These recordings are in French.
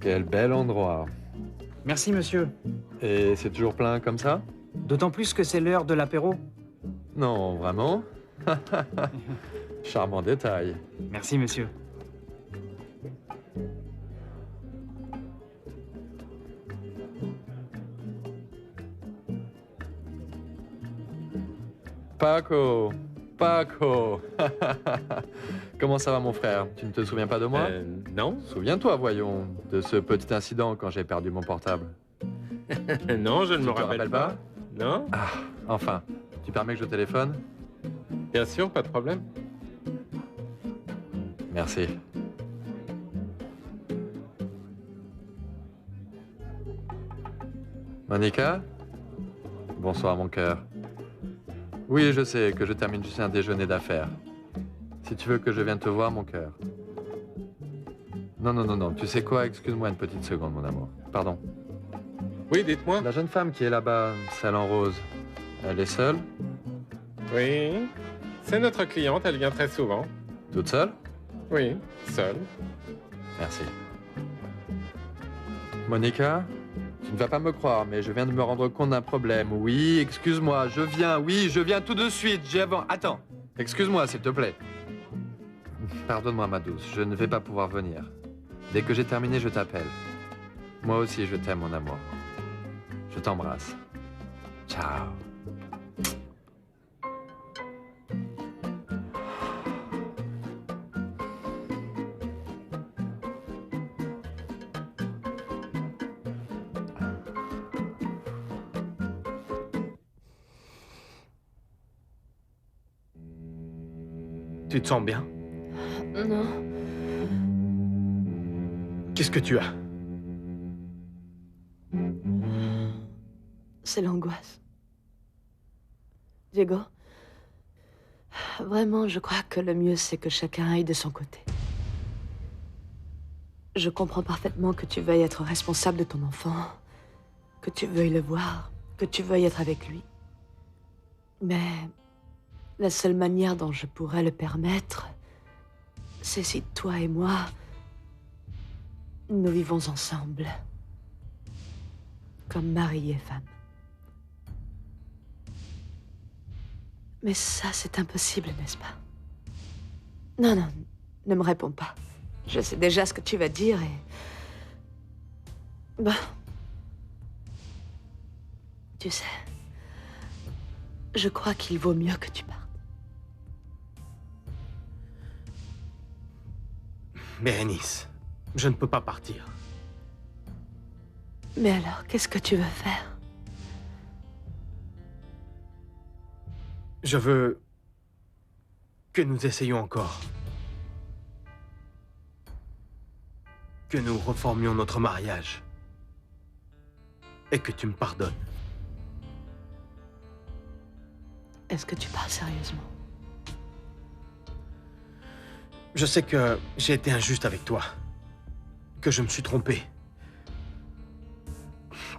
Quel bel endroit. Merci, monsieur. Et c'est toujours plein comme ça? D'autant plus que c'est l'heure de l'apéro. Non, vraiment? Charmant détail. Merci, monsieur. Paco! Paco! Comment ça va, mon frère? Tu ne te souviens pas de moi? Non. Souviens-toi, voyons, de ce petit incident quand j'ai perdu mon portable. Non, je ne Tu me te rappelle rappelles pas. Non. Ah, enfin. Tu permets que je téléphone? Bien sûr, pas de problème. Merci. Monica? Bonsoir, mon cœur. Oui, je sais que je termine juste un déjeuner d'affaires. Si tu veux que je vienne te voir, mon cœur. Non, non, non, non. Tu sais quoi? Excuse-moi une petite seconde, mon amour. Pardon. Oui, dites-moi. La jeune femme qui est là-bas, celle en rose, elle est seule? Oui. C'est notre cliente, elle vient très souvent. Toute seule? Oui, seule. Merci. Monica, tu ne vas pas me croire, mais je viens de me rendre compte d'un problème. Oui, excuse-moi, je viens. Oui, je viens tout de suite. J'ai avant. Attends. Excuse-moi, s'il te plaît. Pardonne-moi, ma douce. Je ne vais pas pouvoir venir. Dès que j'ai terminé, je t'appelle. Moi aussi, je t'aime, mon amour. Je t'embrasse. Ciao. Tu te sens bien? Non, Qu'est-ce que tu as? c'est l'angoisse. Diego, vraiment, je crois que le mieux, c'est que chacun aille de son côté. Je comprends parfaitement que tu veuilles être responsable de ton enfant, que tu veuilles le voir, que tu veuilles être avec lui. Mais la seule manière dont je pourrais le permettre, c'est si toi et moi, nous vivons ensemble, comme mari et femme. Mais ça, c'est impossible, n'est-ce pas? Non, non, ne me réponds pas. Je sais déjà ce que tu vas dire et... Bah... Tu sais... Je crois qu'il vaut mieux que tu partes. Bérénice, je ne peux pas partir. Mais alors, qu'est-ce que tu veux faire? Je veux que nous essayions encore. Que nous reformions notre mariage. Et que tu me pardonnes. Est-ce que tu parles sérieusement? Je sais que j'ai été injuste avec toi. Que je me suis trompé.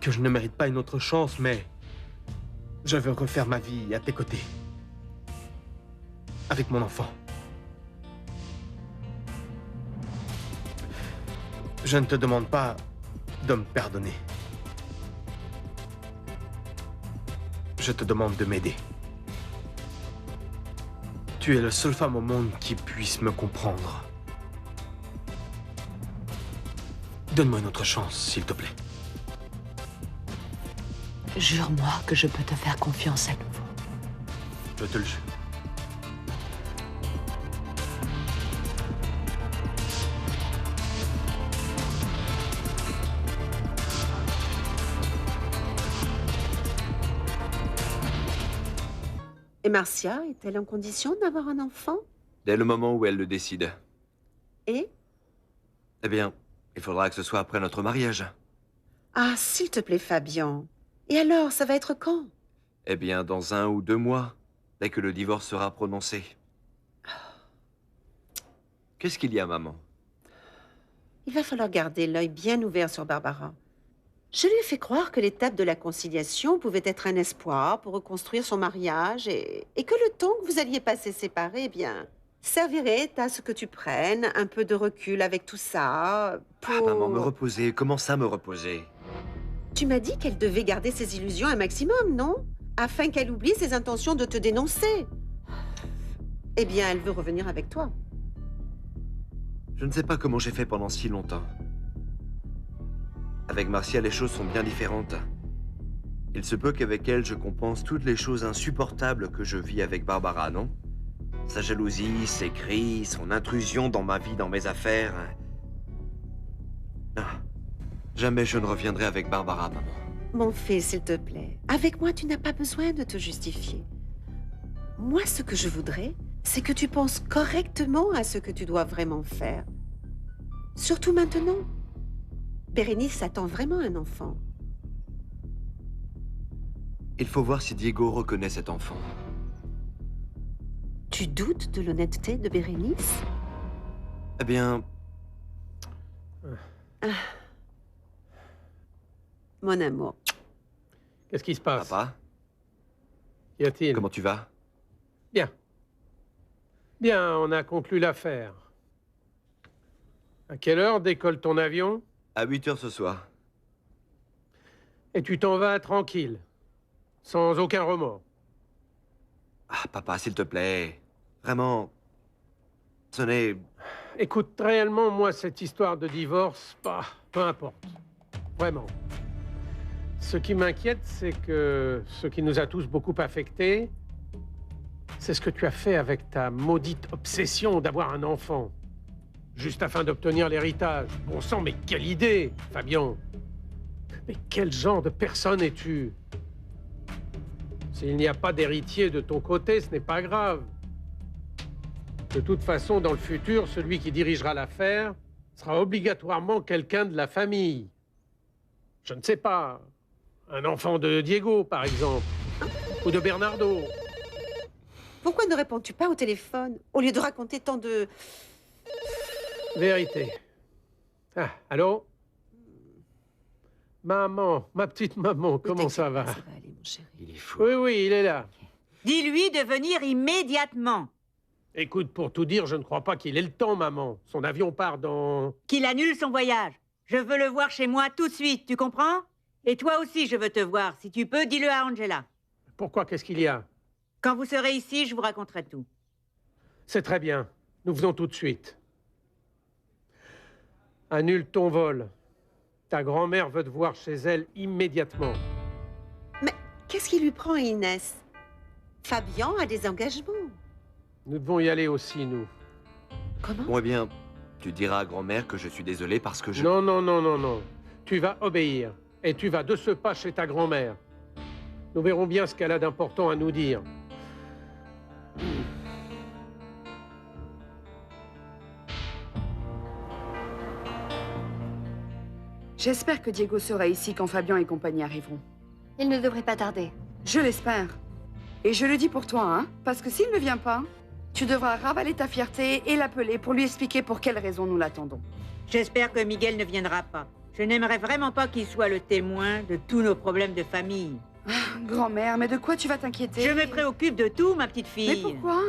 Que je ne mérite pas une autre chance, mais... je veux refaire ma vie à tes côtés. Avec mon enfant. Je ne te demande pas de me pardonner. Je te demande de m'aider. Tu es la seule femme au monde qui puisse me comprendre. Donne-moi une autre chance, s'il te plaît. Jure-moi que je peux te faire confiance à nouveau. Je te le jure. Et Marcia est-elle en condition d'avoir un enfant? Dès le moment où elle le décide. Et? Eh bien, il faudra que ce soit après notre mariage. Ah, s'il te plaît, Fabian. Et alors, ça va être quand? Eh bien, dans 1 ou 2 mois, dès que le divorce sera prononcé. Qu'est-ce qu'il y a, maman? Il va falloir garder l'œil bien ouvert sur Barbara. Je lui ai fait croire que l'étape de la conciliation pouvait être un espoir pour reconstruire son mariage et que le temps que vous alliez passer séparés, eh bien, servirait à ce que tu prennes un peu de recul avec tout ça pour... Ah, maman, me reposer. Comment ça, me reposer? Tu m'as dit qu'elle devait garder ses illusions un maximum, non? Afin qu'elle oublie ses intentions de te dénoncer. Eh bien, elle veut revenir avec toi. Je ne sais pas comment j'ai fait pendant si longtemps. Avec Marcia, les choses sont bien différentes. Il se peut qu'avec elle, je compense toutes les choses insupportables que je vis avec Barbara, non? Sa jalousie, ses cris, son intrusion dans ma vie, dans mes affaires. Non. Jamais je ne reviendrai avec Barbara, maman. Mon fils, s'il te plaît, avec moi, tu n'as pas besoin de te justifier. Moi, ce que je voudrais, c'est que tu penses correctement à ce que tu dois vraiment faire. Surtout maintenant. Bérénice attend vraiment un enfant. Il faut voir si Diego reconnaît cet enfant. Tu doutes de l'honnêteté de Bérénice? Eh bien, Mon amour, Qu'est-ce qui se passe? papa, Qu'y a-t-il? comment tu vas? Bien. Bien, on a conclu l'affaire. À quelle heure décolle ton avion? À 8 heures ce soir. Et tu t'en vas tranquille, sans aucun remords. Ah, papa, s'il te plaît. Vraiment, ce n'est... Écoute, réellement, moi, cette histoire de divorce, peu importe. Vraiment. Ce qui m'inquiète, c'est que ce qui nous a tous beaucoup affectés, c'est ce que tu as fait avec ta maudite obsession d'avoir un enfant. Juste afin d'obtenir l'héritage. Bon sang, mais quelle idée, Fabien! Mais quel genre de personne es-tu? S'il n'y a pas d'héritier de ton côté, ce n'est pas grave. De toute façon, dans le futur, celui qui dirigera l'affaire sera obligatoirement quelqu'un de la famille. Je ne sais pas, un enfant de Diego, par exemple, ou de Bernardo. pourquoi ne réponds-tu pas au téléphone au lieu de raconter tant de... Vérité. Ah, allô? Maman, ma petite maman, Ne comment ça t'inquiète va? pas, ça va aller, mon chéri. Il est fou. Oui, oui, il est là. Dis-lui de venir immédiatement. Écoute, pour tout dire, je ne crois pas qu'il ait le temps, maman. Son avion part dans... Qu'il annule son voyage. Je veux le voir chez moi tout de suite, tu comprends? Et toi aussi, je veux te voir. Si tu peux, dis-le à Angela. Pourquoi? Qu'est-ce qu'il y a? Quand vous serez ici, je vous raconterai tout. C'est très bien. Nous venons tout de suite. Annule ton vol. Ta grand-mère veut te voir chez elle immédiatement. Mais qu'est-ce qui lui prend à Inès? Fabien a des engagements. Nous devons y aller aussi, nous. Comment? Bon, eh bien, tu diras à grand-mère que je suis désolé parce que je... Non, non, non, non, non. Tu vas obéir. Et tu vas de ce pas chez ta grand-mère. Nous verrons bien ce qu'elle a d'important à nous dire. J'espère que Diego sera ici quand Fabien et compagnie arriveront. Il ne devrait pas tarder. Je l'espère. Et je le dis pour toi, hein, parce que s'il ne vient pas, tu devras ravaler ta fierté et l'appeler pour lui expliquer pour quelle raison nous l'attendons. J'espère que Miguel ne viendra pas. Je n'aimerais vraiment pas qu'il soit le témoin de tous nos problèmes de famille. Grand-mère, mais de quoi tu vas t'inquiéter? Je me préoccupe de tout, ma petite fille. Mais pourquoi?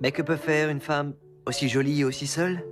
Mais que peut faire une femme aussi jolie et aussi seule?